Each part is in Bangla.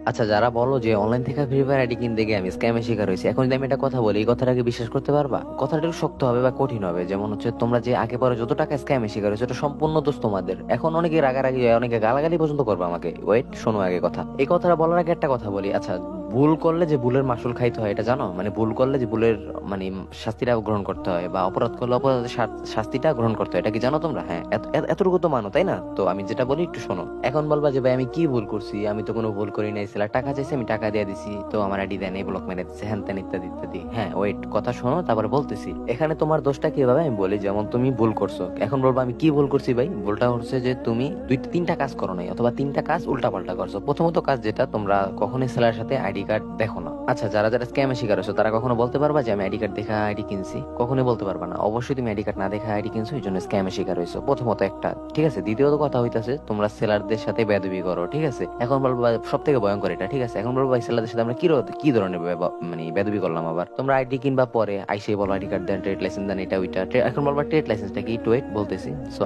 আচ্ছা, যারা বলো যে অনলাইন থেকে ফ্রি ফায়ার আইডি কিনতে গিয়ে আমি স্ক্যামের শিকার হয়েছি, এখন যদি আমি একটা কথা বলি, এই কথাটাকে বিশ্বাস করতে পারবা? কথাটা একটু শক্ত হবে বা কঠিন হবে। যেমন হচ্ছে, তোমরা যে আগে পরে যত টাকা স্ক্যামের শিকার হয়েছে, এটা সম্পূর্ণ দোষ তোমাদের। এখন অনেকে রাগারাগি হয়, অনেকে গালাগালি পর্যন্ত করবে আমাকে। ওয়েট, শোনো আগে কথা। এই কথাটা বলার আগে একটা কথা বলি। আচ্ছা, ভুল করলে যে ভুলের মাসুল খাইতে হয় এটা জানো? মানে ভুল করলে যে ভুলের মানে শাস্তিটা গ্রহণ করতে হয়, বা অপরাধ করলে অপরাধের শাস্তিটা গ্রহণ করতে হয়, এটা কি জানো তোমরা? হ্যাঁ, এতটুকু তো মানো, তাই না? তো আমি যেটা বলি একটু শোনো। এখন বলবা যে ভাই আমি কি ভুল করছি? আমি তো কোনো ভুল করি নাই, ছেলে টাকা চাইছে আমি টাকা দিয়ে দিছি, তো আমার আইডি দেন, এই ব্লক মেরে দিচ্ছে, হ্যান ত্যান ইত্যাদি ইত্যাদি। হ্যাঁ ওয়েট, কথা শোনো তারপরে বলতেছি। এখানে তোমার দোষটা কিভাবে আমি বলি। যেমন তুমি ভুল করছো, এখন বলবো আমি কি ভুল করছি ভাই? ভুলটা হচ্ছে যে তুমি তিনটা কাজ করো নাই, অথবা তিনটা কাজ উল্টা পাল্টা করছো। প্রথমত কাজ যেটা, তোমরা কখনোই সেলার সাথে আইডি কার্ড দেখো না। আচ্ছা, যারা যারা স্ক্যামে শিকার হয়েছো তারা কখনো বলতে পারবা যে আমি আইডি কার্ড দেখা আইডি কিনছি? কখনোই বলতে পারবা না। অবশ্যই তুমি আইডি কার্ড না দেখা আইডি কিনছো, এই জন্য স্ক্যামে শিকার হয়েছো, প্রথমত একটা। ঠিক আছে, দ্বিতীয়ত কথা হইতাছে তোমরা সেলারদের সাথে বেয়াদবি করো। ঠিক আছে, এখন বলবো সব থেকে ভয়ঙ্কর এটা। ঠিক আছে, এখন বলবো ভাই সেলারদের সাথে আমরা কি ধরনের মানে বেয়াদবি করলাম? আবার তোমরা আইডি কিনবা পরে আইসে বলো আইডি কার্ড দেন, ট্রেড লাইসেন্স দেন, এটা ওইটা। এখন বলবা ট্রেড লাইসেন্সটা কি? একটু ওয়েট, বলতেছি। সো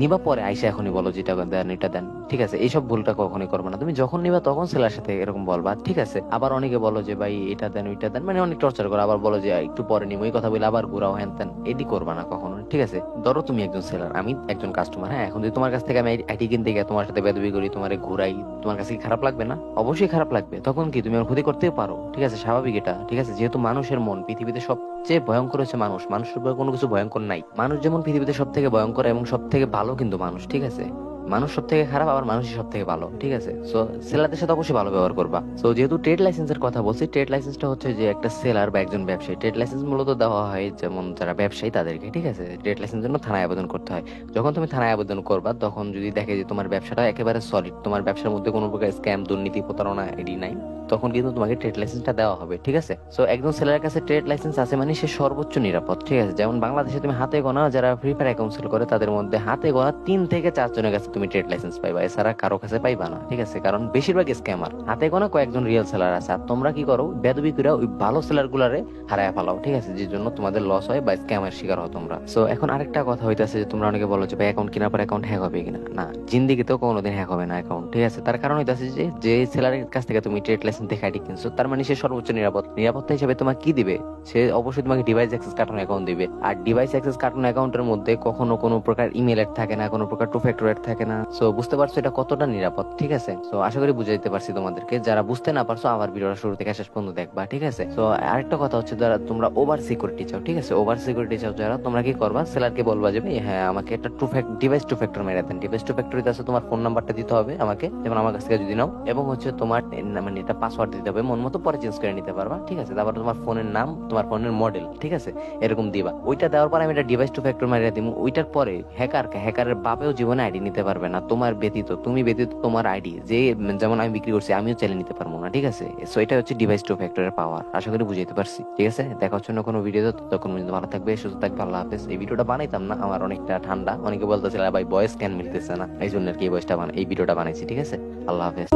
নিবা পরে আইসে এখনই বলো যেটা দেন এটা দেন। ঠিক আছে, এইসব ভুলটা কখনোই করবে না। তুমি যখন নিবা তখন সেলার সাথে এরকম বলবা। ঠিক আছে, আবার অনেকে বলো যে ভাই এটা দেন ওইটা দেন, মানে অনেক টর্চার করো। আবার বলো যে একটু পরে নিবো, এই কথা বলে আবার ঘুরাও হ্যান ত্যান। এটি করবা না কখনো। ঠিক আছে, ধরো তুমি একজন সেলার, আমি একজন কাস্টমার। হ্যাঁ, এখন যদি তোমার কাছ থেকে আমি আইডি কিনতে গিয়ে তোমার সাথে বেদবি করি, তোমার ঘুরাই, তোমার কাছে কি খারাপ লাগবে না? অবশ্যই খারাপ লাগবে। তখন কি তুমি আমার ক্ষতি করতেও পারো। ঠিক আছে, স্বাভাবিক এটা। ঠিক আছে, যেহেতু মানুষের মন পৃথিবীতে সবচেয়ে ভয়ঙ্কর হচ্ছে মানুষ। মানুষের উপর কোনো কিছু ভয়ঙ্কর নাই। মানুষ যেমন পৃথিবীতে সব থেকে ভয়ঙ্কর এবং সব থেকে ভালো কিন্তু মানুষ। ঠিক আছে, মানুষ সব থেকে খারাপ, আবার মানুষই সব থেকে ভালো। ঠিক আছে, সো সেলারদের সাথে অবশ্যই ভালো ব্যবহার করবা। সো যেহেতু ট্রেড লাইসেন্সের কথা বলছি, ট্রেড লাইসেন্সটা হচ্ছে যে একটা সেলার বা একজন ব্যবসায়ী, ট্রেড লাইসেন্স মূলত দেওয়া হয় যেমন যারা ব্যবসায়ী তাদেরকে। ঠিক আছে, ট্রেড লাইসেন্সের জন্য থানায় আবেদন করতে হয়। যখন তুমি থানায় আবেদন করবা, তখন যদি দেখে যে তোমার ব্যবসাটা একেবারে সলিড, তোমার ব্যবসার মধ্যে কোনো প্রকার স্ক্যাম, দুর্নীতি, প্রতারণা এডি নাই, তখন কিন্তু তোমাকে ট্রেড লাইসেন্সটা দেওয়া হবে। ঠিক আছে, সো একজন সেলারের কাছে ট্রেড লাইসেন্স আছে মানে সে সর্বোচ্চ নিরাপদ। ঠিক আছে, যেমন বাংলাদেশে তুমি হাতে গোনা যারা ফ্রি ফায়ার অ্যাকাউন্ট সেল করে, তাদের মধ্যে হাতে গোনা 3 থেকে 4 জনের কাছে তুমি ট্রেড লাইসেন্স পাইবা, এছাড়া কারো কাছে পাইবা না। ঠিক আছে, কারণ বেশিরভাগ স্ক্যামার। হাতে গোনা কয়েকজন রিয়েল সেলার আছে, আর তোমরা কি করো? বেদবি করে ওই ভালো সেলার গুলারে হারায় ফেলাও। ঠিক আছে, যে জন্য তোমাদের লস হয় বা স্ক্যামের শিকার হও তোমরা। সো এখন আরেকটা কথা হইতাছে যে তোমরা অনেকে বলো যে ভাই অ্যাকাউন্ট কেনার পর অ্যাকাউন্ট হ্যাক হবে কিনা? না, জিন্দিগিতেও কোনোদিন হ্যাক হবে না অ্যাকাউন্ট। ঠিক আছে, তার কারণ হইতাছে যে যে সেলারের কাছ থেকে তুমি ট্রেড লাইসেন্স দেখে আইডি কিনছো, তার মানে সে সর্বোচ্চ নিরাপত্তা হিসেবে তোমাকে কি দিবে? সে অবশ্যই তোমাকে ডিভাইস অ্যাক্সেস কার্টন অ্যাকাউন্ট দিবে। আর ডিভাইস অ্যাক্সেস কার্টন অ্যাকাউন্টের মধ্যে কখনো কোনো প্রকার ইমেল এড থাকে না, কোনো প্রকার টু ফ্যাক্টর এড থাকে না। সো বুঝতে পারছো এটা কতটা নিরাপদ? ঠিক আছে, সো আশা করি বুঝাইতে পারছি তোমাদেরকে। যারা বুঝতে না পারছো, আমার ভিডিওটা শুরু থেকে শেষ পর্যন্ত দেখবা। ঠিক আছে, তো আরেকটা কথা হচ্ছে, যারা তোমরা ওভার সিকিউরিটি চাও, ঠিক আছে, ওভার সিকিউরিটি চাও যারা, তোমরা কি করবা? সেলারকে বলবা যে ভাই হ্যাঁ আমাকে একটা ডিভাইস টু ফ্যাক্টর মেরে দেন। ডিভাইস টু ফ্যাক্টরিতে আছে তোমার ফোন নাম্বারটা দিতে হবে আমাকে, যেমন আমার কাছ থেকে যদি নাও, এবং হচ্ছে তোমার মানে এটা পাসওয়ার্ড দিতে হবে, মন মতো পরে চেঞ্জ করে নিতে পারবা। ঠিক আছে, তারপর তোমার ফোনের নাম, তোমার ফোনের মডেল, ঠিক আছে, এরকম দিবা। ওইটা দেওয়ার পর আমি এটা ডিভাইস টু ফ্যাক্টর মারিয়ে দিব। ওইটার পরে হ্যাকারের বাপেও জীবনে আইডি নিতে পারবে না তোমার ব্যতীত, তুমি ব্যতীত তোমার আইডি যে, যেমন আমি বিক্রি করছি আমিও চাইলে নিতে পারবো না। ঠিক আছে, সো এটা হচ্ছে ডিভাইস টু ফ্যাক্টরের পাওয়ার। আশা করি বুঝাইতে পারছি। ঠিক আছে, দেখা হচ্ছে অন্য কোনো ভিডিও। তখন পর্যন্ত ভালো থাকবে, সুস্থ থাকবে, আল্লাহ হাফেজ। এই ভিডিওটা বানাইতাম না, আমার অনেকটা ঠান্ডা, অনেকে বলতেছিল ভাই ভয়েস ক্যান মিলতেছে না, এই জন্য আর কি এই ভিডিওটা বানাইছি। ঠিক আছে, আল্লাহ হাফেজ।